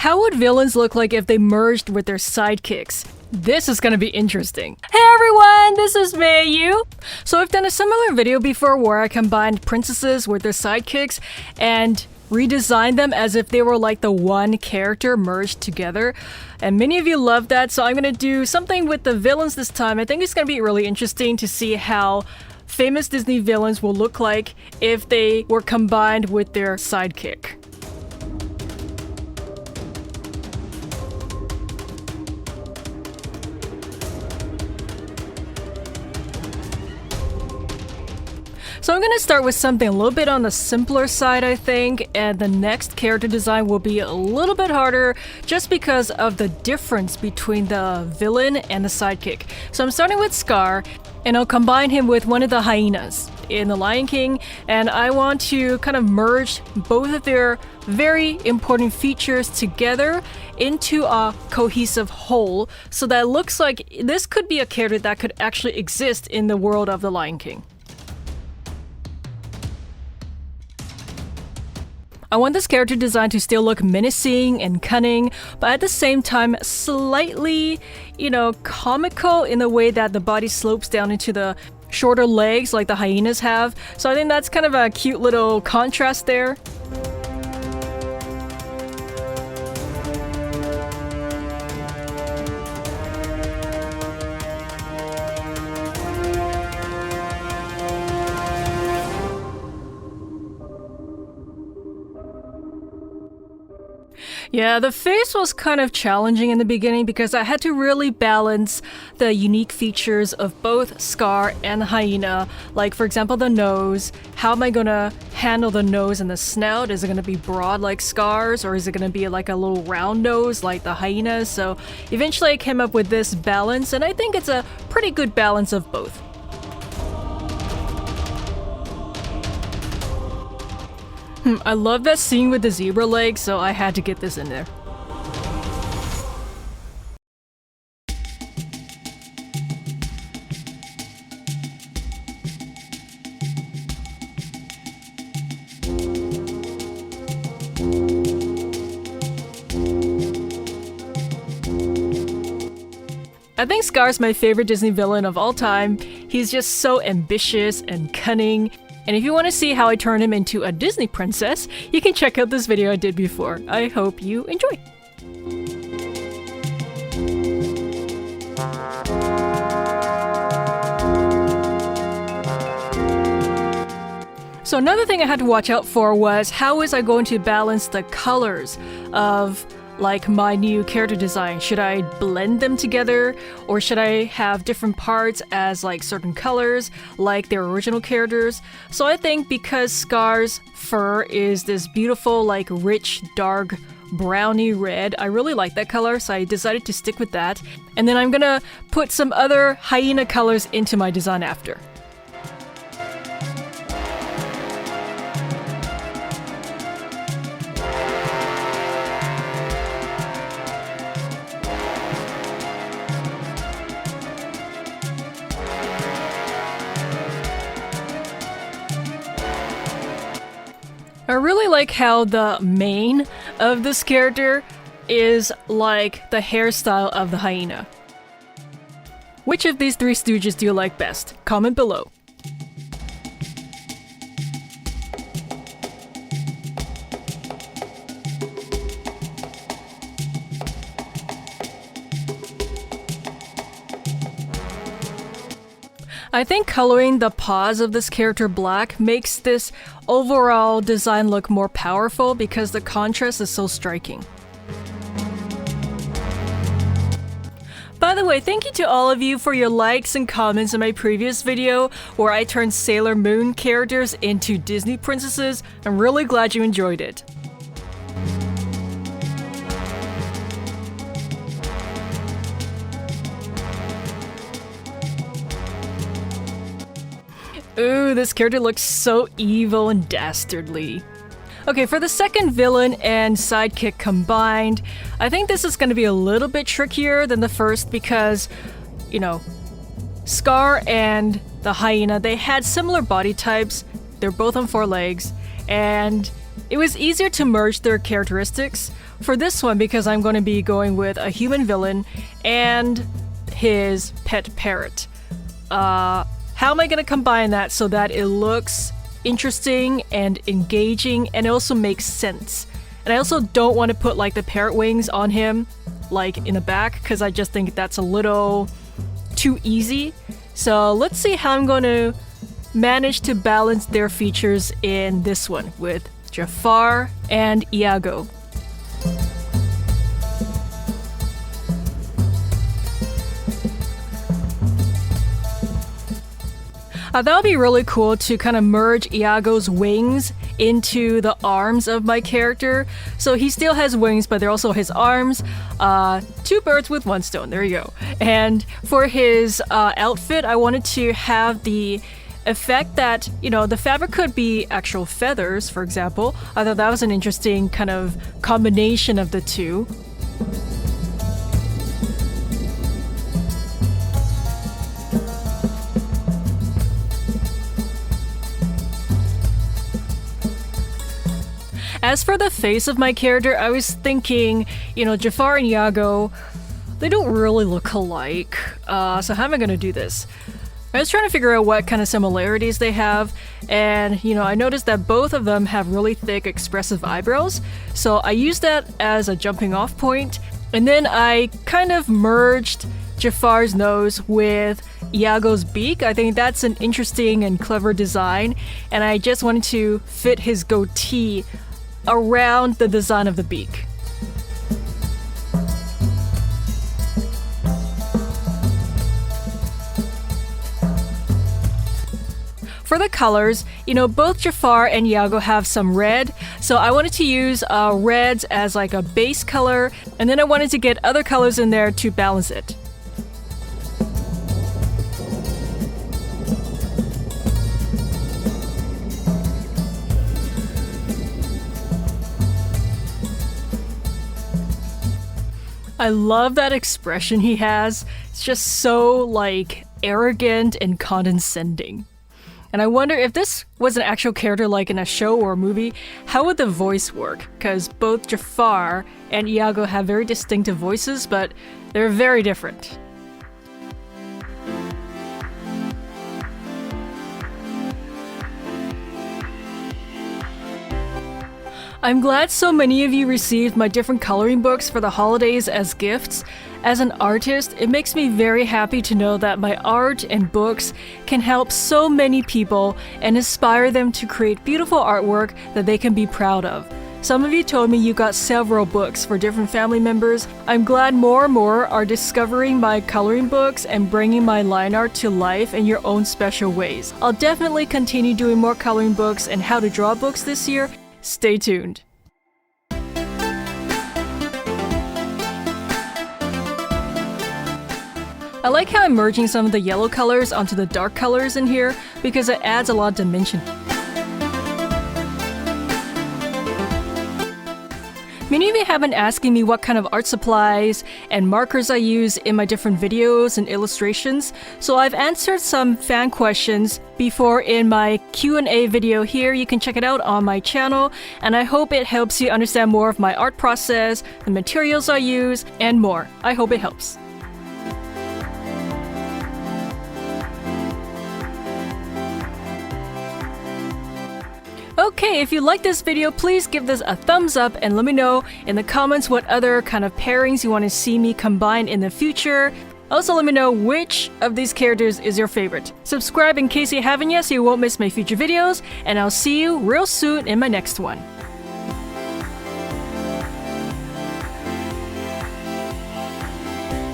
How would villains look like if they merged with their sidekicks? This is gonna be interesting. Hey everyone, this is Mayu. So I've done a similar video before where I combined princesses with their sidekicks and redesigned them as if they were like the one character merged together. And many of you love that, so I'm gonna do something with the villains this time. I think it's gonna be really interesting to see how famous Disney villains will look like if they were combined with their sidekick. So I'm gonna start with something a little bit on the simpler side, I think, and the next character design will be a little bit harder just because of the difference between the villain and the sidekick. So I'm starting with Scar, and I'll combine him with one of the hyenas in The Lion King, and I want to kind of merge both of their very important features together into a cohesive whole, so that it looks like this could be a character that could actually exist in the world of The Lion King. I want this character design to still look menacing and cunning, but at the same time slightly, comical in the way that the body slopes down into the shorter legs like the hyenas have. So I think that's kind of a cute little contrast there. Yeah, the face was kind of challenging in the beginning because I had to really balance the unique features of both Scar and Hyena. Like, for example, the nose. How am I gonna handle the nose and the snout? Is it gonna be broad like Scar's, or is it gonna be like a little round nose like the Hyenas? So eventually I came up with this balance, and I think it's a pretty good balance of both. I love that scene with the zebra legs, so I had to get this in there. I think Scar's my favorite Disney villain of all time. He's just so ambitious and cunning. And if you want to see how I turn him into a Disney princess, you can check out this video I did before. I hope you enjoy. So another thing I had to watch out for was how was I going to balance the colors of my new character design. Should I blend them together, or should I have different parts as certain colors like their original characters? So I think because Scar's fur is this beautiful rich dark browny red, I really like that color, so I decided to stick with that. And then I'm gonna put some other hyena colors into my design after. I really like how the mane of this character is like the hairstyle of the hyena. Which of these three stooges do you like best? Comment below. I think coloring the paws of this character black makes this overall design look more powerful because the contrast is so striking. By the way, thank you to all of you for your likes and comments on my previous video where I turned Sailor Moon characters into Disney princesses. I'm really glad you enjoyed it. Ooh, this character looks so evil and dastardly. Okay, for the second villain and sidekick combined, I think this is going to be a little bit trickier than the first because, Scar and the hyena, they had similar body types. They're both on 4 legs, and It was easier to merge their characteristics for this one because I'm going to be going with a human villain and his pet parrot. How am I going to combine that so that it looks interesting and engaging and it also makes sense? And I also don't want to put like the parrot wings on him like in the back because I just think that's a little too easy. So let's see how I'm going to manage to balance their features in this one with Jafar and Iago. That would be really cool to kind of merge Iago's wings into the arms of my character. So he still has wings, but they're also his arms. Two birds with one stone, there you go. And for his outfit, I wanted to have the effect that, you know, the fabric could be actual feathers, for example. I thought that was an interesting kind of combination of the two. As for the face of my character, I was thinking, you know, Jafar and Iago, they don't really look alike. So how am I going to do this? I was trying to figure out what kind of similarities they have, and, you know, I noticed that both of them have really thick, expressive eyebrows, so I used that as a jumping off point, and then I kind of merged Jafar's nose with Iago's beak. I think that's an interesting and clever design, and I just wanted to fit his goatee around the design of the beak. For the colors, you know, both Jafar and Iago have some red, so I wanted to use reds as like a base color, and then I wanted to get other colors in there to balance it. I love that expression he has. It's just so, like, arrogant and condescending. And I wonder if this was an actual character like in a show or a movie, how would the voice work? Because both Jafar and Iago have very distinctive voices, but they're very different. I'm glad so many of you received my different coloring books for the holidays as gifts. As an artist, it makes me very happy to know that my art and books can help so many people and inspire them to create beautiful artwork that they can be proud of. Some of you told me you got several books for different family members. I'm glad more and more are discovering my coloring books and bringing my line art to life in your own special ways. I'll definitely continue doing more coloring books and how to draw books this year. Stay tuned. I like how I'm merging some of the yellow colors onto the dark colors in here because it adds a lot of dimension. Many of you have been asking me what kind of art supplies and markers I use in my different videos and illustrations, so I've answered some fan questions before in my Q&A video here. You can check it out on my channel, and I hope it helps you understand more of my art process, the materials I use, and more. I hope it helps. Okay, if you like this video, please give this a thumbs up and let me know in the comments what other kind of pairings you want to see me combine in the future. Also, let me know which of these characters is your favorite. Subscribe in case you haven't yet so you won't miss my future videos, and I'll see you real soon in my next one.